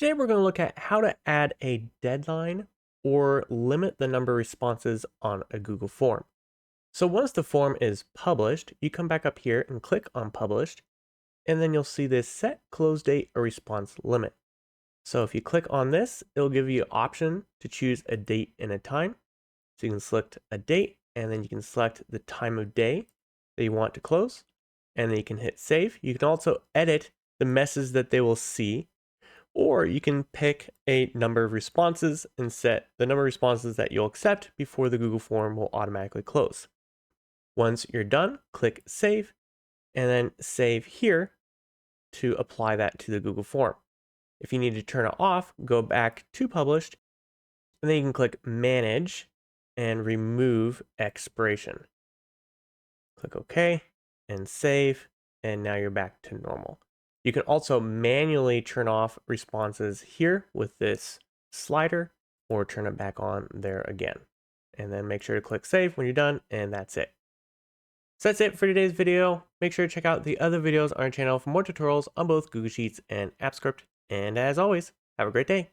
today we're going to look at how to add a deadline or limit the number of responses on a Google form. So once the form is published, you come back up here and click on published, and then you'll see this set close date or response limit. So if you click on this, it'll give you an option to choose a date and a time. So you can select a date, and then you can select the time of day that you want to close, and then you can hit save. You can also edit the message that they will see, or you can pick a number of responses and set the number of responses that you'll accept before the Google form will automatically close. Once you're done, click save, and then save here to apply that to the Google form. If you need to turn it off, go back to published, and then you can click manage and remove expiration. Click OK and save, and now you're back to normal. You can also manually turn off responses here with this slider, or turn it back on there again. And then make sure to click save when you're done, and that's it. So that's it for today's video. Make sure to check out the other videos on our channel for more tutorials on both Google Sheets and AppScript. And as always, have a great day.